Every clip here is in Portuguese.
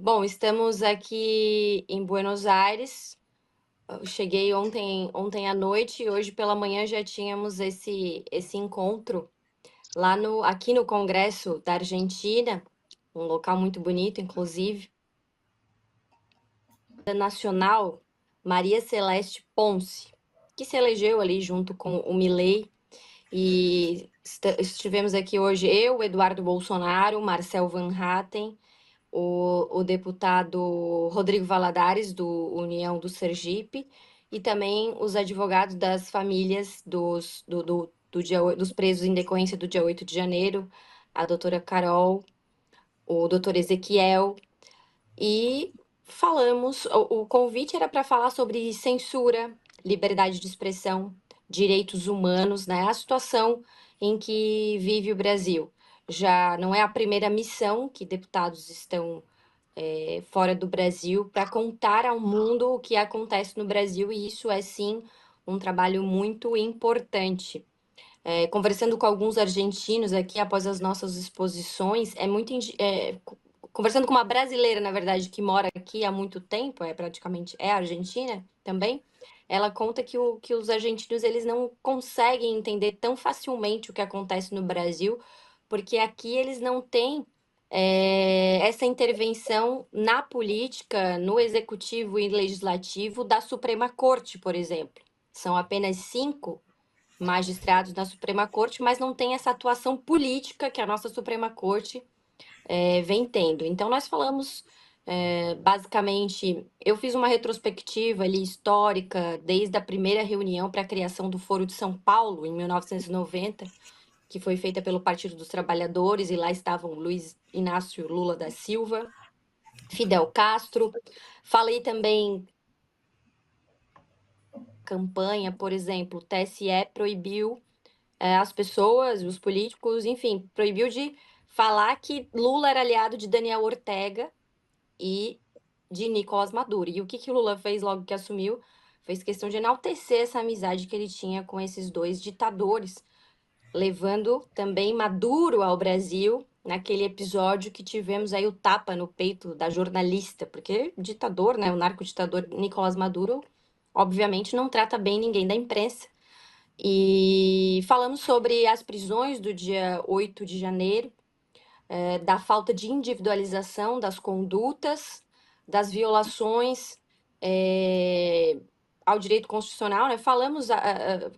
Bom, estamos aqui em Buenos Aires. Eu cheguei ontem à noite e hoje pela manhã já tínhamos esse encontro aqui no Congresso da Argentina, um local muito bonito, inclusive, da Nacional Maria Celeste Ponce, que se elegeu ali junto com o Milei. E estivemos aqui hoje eu, Eduardo Bolsonaro, Marcel Van Hatten, o deputado Rodrigo Valadares, do União do Sergipe, e também os advogados das famílias dos presos em decorrência do dia 8 de janeiro, a doutora Carol, o doutor Ezequiel, e o convite era para falar sobre censura, liberdade de expressão, direitos humanos, né? A situação em que vive o Brasil. Já não é a primeira missão que deputados estão fora do Brasil para contar ao mundo o que acontece no Brasil, e isso é sim um trabalho muito importante. Conversando com alguns argentinos aqui após as nossas exposições, conversando com uma brasileira, na verdade, que mora aqui há muito tempo, praticamente é argentina também. Ela conta que os argentinos eles não conseguem entender tão facilmente o que acontece no Brasil, porque aqui eles não têm essa intervenção na política, no executivo e legislativo da Suprema Corte, por exemplo. São apenas 5 magistrados da Suprema Corte, mas não tem essa atuação política que a nossa Suprema Corte vem tendo. Então, nós falamos, basicamente, eu fiz uma retrospectiva ali histórica, desde a primeira reunião para a criação do Foro de São Paulo, em 1990, que foi feita pelo Partido dos Trabalhadores, e lá estavam Luiz Inácio Lula da Silva, Fidel Castro. Falei também campanha, por exemplo, o TSE proibiu as pessoas, os políticos, enfim, proibiu de falar que Lula era aliado de Daniel Ortega e de Nicolás Maduro. E o que o Lula fez logo que assumiu? Fez questão de enaltecer essa amizade que ele tinha com esses dois ditadores, levando também Maduro ao Brasil, naquele episódio que tivemos aí o tapa no peito da jornalista, porque o ditador, né, o narcoditador Nicolás Maduro, obviamente não trata bem ninguém da imprensa. E falamos sobre as prisões do dia 8 de janeiro, da falta de individualização das condutas, das violações ao direito constitucional, né? Falamos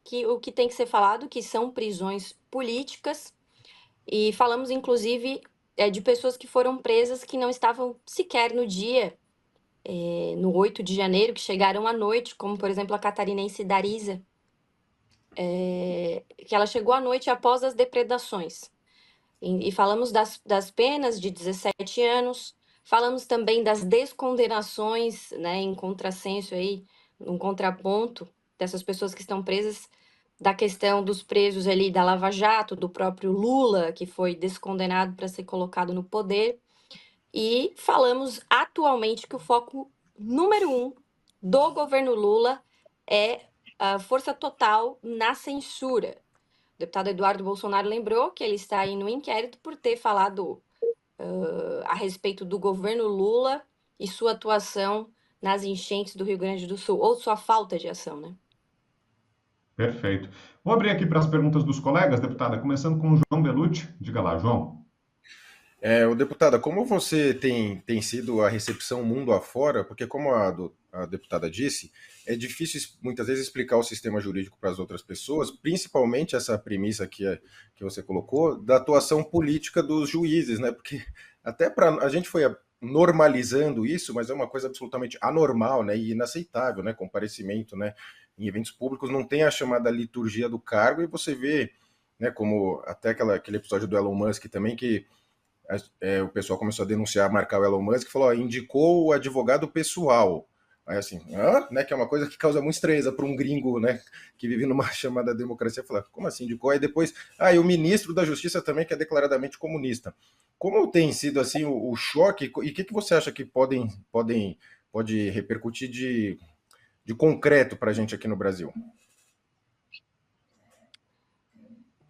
que o que tem que ser falado, que são prisões políticas, e falamos, inclusive, de pessoas que foram presas que não estavam sequer no dia, no 8 de janeiro, que chegaram à noite, como, por exemplo, a catarinense Darisa, que ela chegou à noite após as depredações. E falamos das penas de 17 anos, falamos também das descondenações, né, em contrassenso aí, um contraponto dessas pessoas que estão presas, da questão dos presos ali da Lava Jato, do próprio Lula, que foi descondenado para ser colocado no poder. E falamos atualmente que o foco número 1 do governo Lula é a força total na censura. O deputado Eduardo Bolsonaro lembrou que ele está aí no inquérito por ter falado a respeito do governo Lula e sua atuação nas enchentes do Rio Grande do Sul, ou sua falta de ação, né? Perfeito. Vou abrir aqui para as perguntas dos colegas, deputada, começando com o João Belucci. Diga lá, João. O deputada, como você tem sido a recepção mundo afora? Porque como a deputada disse, é difícil muitas vezes explicar o sistema jurídico para as outras pessoas, principalmente essa premissa que você colocou da atuação política dos juízes, né? Porque até a gente foi normalizando isso, mas é uma coisa absolutamente anormal, né? E inaceitável, né? Comparecimento, né? Em eventos públicos não tem a chamada liturgia do cargo, e você vê, né? Como até aquele episódio do Elon Musk também, que o pessoal começou a denunciar, marcar o Elon Musk, e falou, indicou o advogado pessoal. Aí assim, né, que é uma coisa que causa muita estranheza para um gringo, né, que vive numa chamada democracia, falar, como assim indicou? Aí depois, e o ministro da Justiça também, que é declaradamente comunista. Como tem sido assim o choque, e o que você acha que pode repercutir de concreto para a gente aqui no Brasil?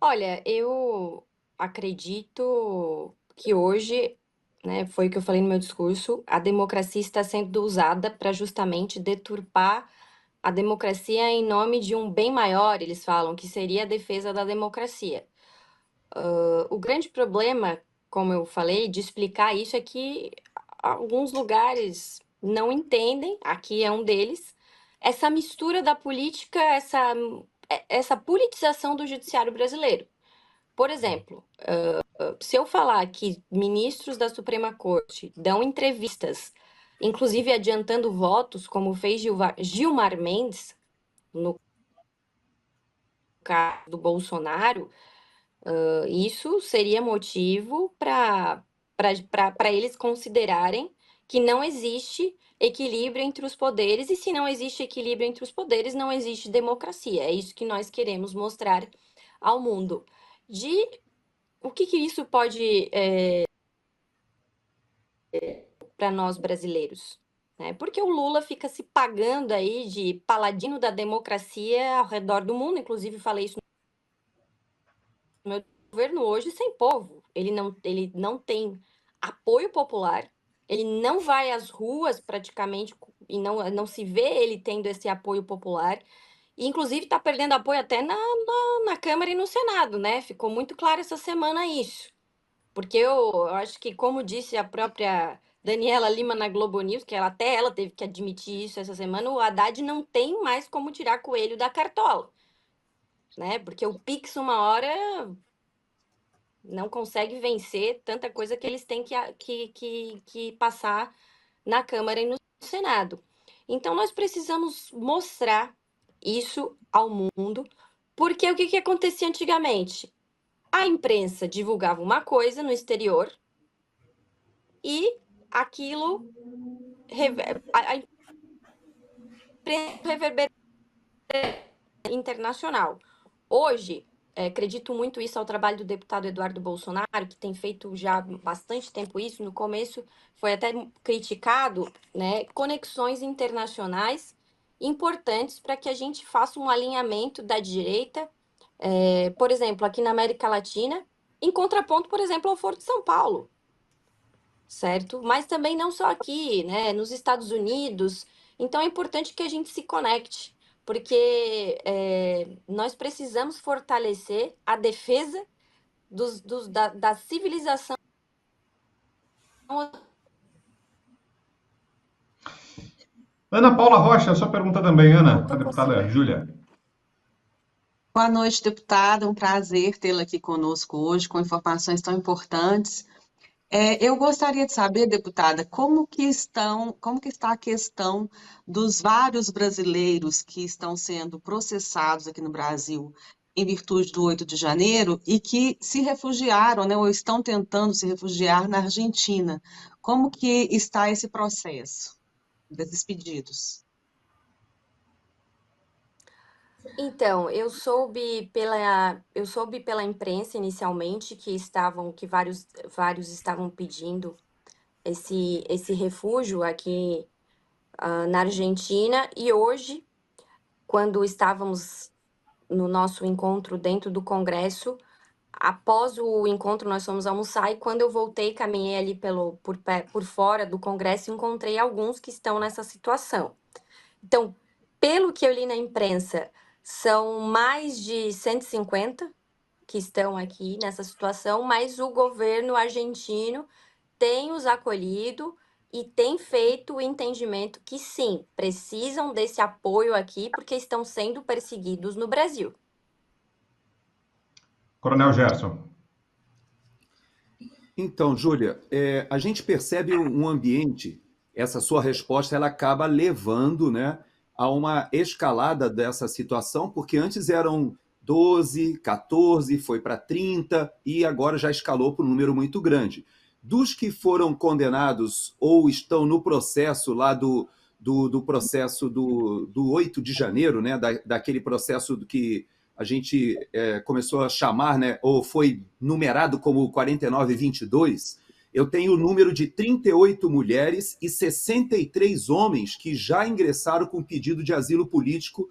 Olha, eu acredito que hoje né, foi o que eu falei no meu discurso, a democracia está sendo usada para justamente deturpar a democracia em nome de um bem maior, eles falam, que seria a defesa da democracia. O grande problema, como eu falei, de explicar isso é que alguns lugares não entendem, aqui é um deles, essa mistura da política, essa politização do judiciário brasileiro. Por exemplo, se eu falar que ministros da Suprema Corte dão entrevistas, inclusive adiantando votos, como fez Gilmar Mendes, no caso do Bolsonaro, isso seria motivo para eles considerarem que não existe equilíbrio entre os poderes, e se não existe equilíbrio entre os poderes, não existe democracia. É isso que nós queremos mostrar ao mundo. O que isso pode para nós brasileiros? Né? Porque o Lula fica se pagando aí de paladino da democracia ao redor do mundo, inclusive falei isso no meu governo hoje, sem povo. Ele não tem apoio popular, ele não vai às ruas praticamente, e não se vê ele tendo esse apoio popular. E, inclusive, está perdendo apoio até na Câmara e no Senado, né? Ficou muito claro essa semana isso. Porque eu acho que, como disse a própria Daniela Lima na Globo News, que até ela teve que admitir isso essa semana, o Haddad não tem mais como tirar coelho da cartola, né? Porque o Pix, uma hora, não consegue vencer tanta coisa que eles têm que passar na Câmara e no Senado. Então, nós precisamos mostrar isso ao mundo, porque o que acontecia antigamente? A imprensa divulgava uma coisa no exterior e aquilo a imprensa reverberava internacional. Hoje, acredito muito isso ao trabalho do deputado Eduardo Bolsonaro, que tem feito já há bastante tempo isso. No começo foi até criticado, né, conexões internacionais importantes para que a gente faça um alinhamento da direita, por exemplo, aqui na América Latina, em contraponto, por exemplo, ao Foro de São Paulo, certo? Mas também não só aqui, né, nos Estados Unidos. Então é importante que a gente se conecte, porque nós precisamos fortalecer a defesa da civilização. Ana Paula Rocha, sua pergunta também, Ana, a deputada Júlia. Boa noite, deputada. Um prazer tê-la aqui conosco hoje, com informações tão importantes. Eu gostaria de saber, deputada, como que está a questão dos vários brasileiros que estão sendo processados aqui no Brasil em virtude do 8 de janeiro e que se refugiaram, né, ou estão tentando se refugiar na Argentina. Como que está esse processo desses pedidos? Então, eu soube pela imprensa inicialmente que vários estavam pedindo esse refúgio aqui na Argentina, e hoje, quando estávamos no nosso encontro dentro do Congresso, após o encontro nós fomos almoçar, e quando eu voltei, caminhei ali por fora do Congresso, encontrei alguns que estão nessa situação. Então, pelo que eu li na imprensa, são mais de 150 que estão aqui nessa situação, mas o governo argentino tem os acolhido e tem feito o entendimento que sim, precisam desse apoio aqui porque estão sendo perseguidos no Brasil. Coronel Gerson. Então, Júlia, a gente percebe um ambiente, essa sua resposta, ela acaba levando, né, a uma escalada dessa situação, porque antes eram 12, 14, foi para 30 e agora já escalou para um número muito grande. Dos que foram condenados ou estão no processo lá do processo do 8 de janeiro, né, daquele processo que a gente começou a chamar, né, ou foi numerado como 4922, eu tenho o número de 38 mulheres e 63 homens que já ingressaram com pedido de asilo político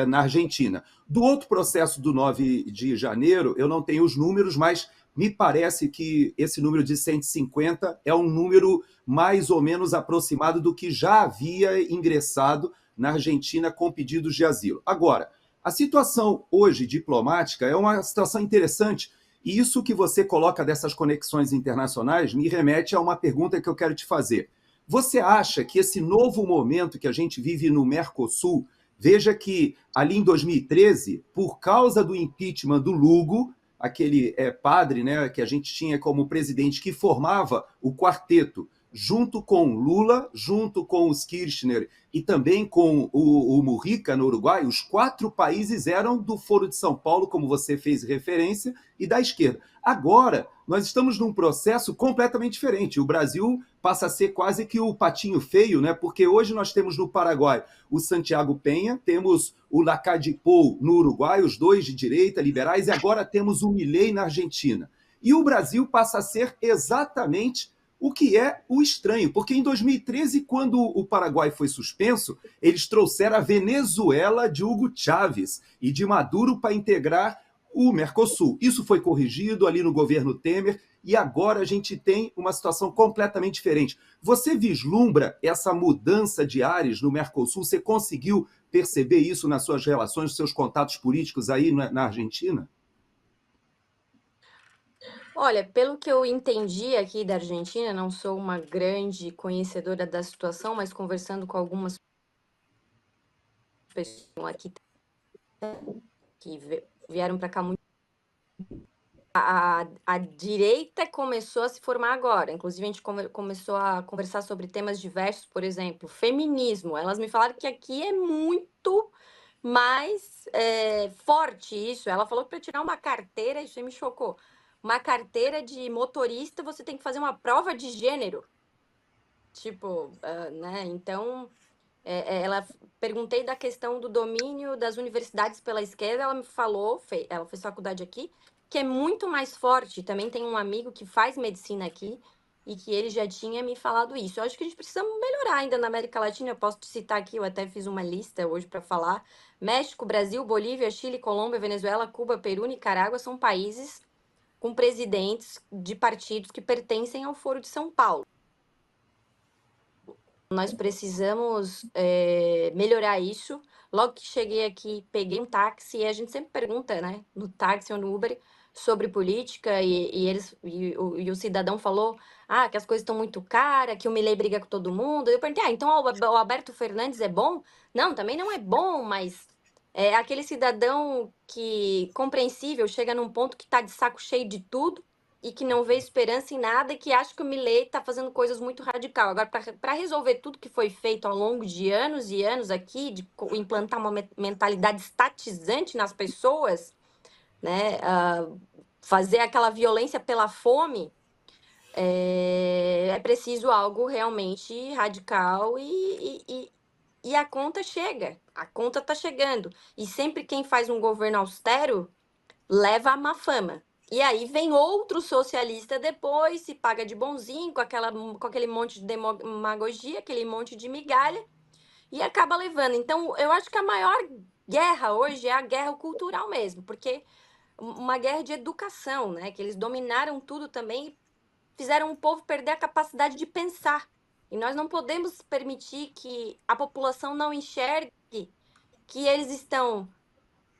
na Argentina. Do outro processo do 9 de janeiro, eu não tenho os números, mas me parece que esse número de 150 é um número mais ou menos aproximado do que já havia ingressado na Argentina com pedidos de asilo. Agora, a situação hoje diplomática é uma situação interessante, e isso que você coloca dessas conexões internacionais me remete a uma pergunta que eu quero te fazer. Você acha que esse novo momento que a gente vive no Mercosul, veja que ali em 2013, por causa do impeachment do Lugo, aquele padre, né, que a gente tinha como presidente que formava o quarteto, junto com Lula, junto com os Kirchner e também com o Mujica no Uruguai, os 4 países eram do Foro de São Paulo, como você fez referência, e da esquerda. Agora, nós estamos num processo completamente diferente. O Brasil passa a ser quase que o patinho feio, né? Porque hoje nós temos no Paraguai o Santiago Penha, temos o Lacalle Pou no Uruguai, os 2 de direita, liberais, e agora temos o Milei na Argentina. E o Brasil passa a ser exatamente o que é o estranho, porque em 2013, quando o Paraguai foi suspenso, eles trouxeram a Venezuela de Hugo Chávez e de Maduro para integrar o Mercosul. Isso foi corrigido ali no governo Temer e agora a gente tem uma situação completamente diferente. Você vislumbra essa mudança de ares no Mercosul? Você conseguiu perceber isso nas suas relações, nos seus contatos políticos aí na Argentina? Olha, pelo que eu entendi aqui da Argentina, não sou uma grande conhecedora da situação, mas conversando com algumas pessoas aqui que vieram para cá muito. A direita começou a se formar agora. Inclusive, a gente começou a conversar sobre temas diversos, por exemplo, feminismo. Elas me falaram que aqui é muito mais forte isso. Ela falou que para tirar uma carteira, isso aí me chocou. Uma carteira de motorista, você tem que fazer uma prova de gênero. Tipo, né? Então, perguntei da questão do domínio das universidades pela esquerda, ela me falou, ela fez faculdade aqui, que é muito mais forte. Também tem um amigo que faz medicina aqui e que ele já tinha me falado isso. Eu acho que a gente precisa melhorar ainda na América Latina. Eu posso te citar aqui, eu até fiz uma lista hoje para falar. México, Brasil, Bolívia, Chile, Colômbia, Venezuela, Cuba, Peru, Nicarágua são países com presidentes de partidos que pertencem ao Foro de São Paulo. Nós precisamos melhorar isso. Logo que cheguei aqui, peguei um táxi, e a gente sempre pergunta, né, no táxi ou no Uber, sobre política, e o cidadão falou que as coisas estão muito caras, que o Milei briga com todo mundo. Eu perguntei, então o Alberto Fernandes é bom? Não, também não é bom, mas é aquele cidadão que, compreensível, chega num ponto que está de saco cheio de tudo, e que não vê esperança em nada e que acha que o Milei está fazendo coisas muito radicais. Agora, para resolver tudo que foi feito ao longo de anos e anos aqui, de implantar uma mentalidade estatizante nas pessoas, né, fazer aquela violência pela fome, é preciso algo realmente radical e a conta chega. A conta está chegando. E sempre quem faz um governo austero leva a má fama. E aí vem outro socialista depois, se paga de bonzinho, com aquele monte de demagogia, aquele monte de migalha, e acaba levando. Então, eu acho que a maior guerra hoje é a guerra cultural mesmo, porque uma guerra de educação, né? Que eles dominaram tudo também e fizeram o povo perder a capacidade de pensar. E nós não podemos permitir que a população não enxergue que eles estão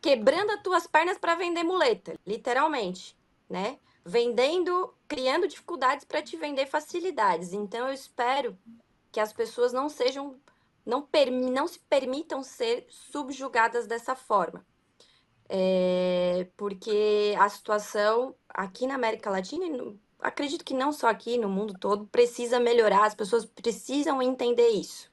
quebrando as tuas pernas para vender muleta, literalmente, né? Criando dificuldades para te vender facilidades. Então, eu espero que as pessoas não se permitam ser subjugadas dessa forma. Porque a situação aqui na América Latina, acredito que não só aqui, no mundo todo, precisa melhorar, as pessoas precisam entender isso.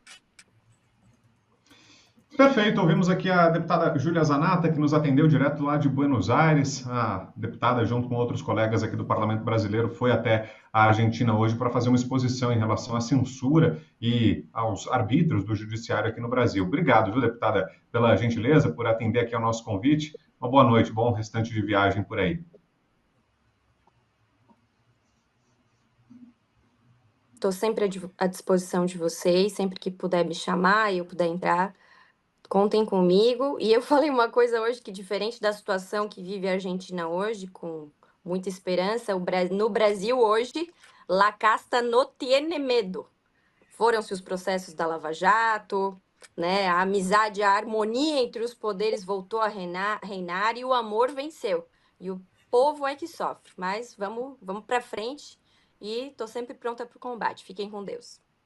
Perfeito, ouvimos aqui a deputada Júlia Zanatta, que nos atendeu direto lá de Buenos Aires. A deputada, junto com outros colegas aqui do Parlamento Brasileiro, foi até a Argentina hoje para fazer uma exposição em relação à censura e aos arbítrios do judiciário aqui no Brasil. Obrigado, viu, deputada, pela gentileza, por atender aqui ao nosso convite. Uma boa noite, bom restante de viagem por aí. Estou sempre à disposição de vocês, sempre que puder me chamar e eu puder entrar, contem comigo. E eu falei uma coisa hoje que, diferente da situação que vive a Argentina hoje, com muita esperança. No Brasil hoje, la casta no tiene medo. Foram-se os processos da Lava Jato, né? A amizade, a harmonia entre os poderes voltou a reinar e o amor venceu. E o povo é que sofre. Mas vamos para frente e estou sempre pronta para o combate. Fiquem com Deus.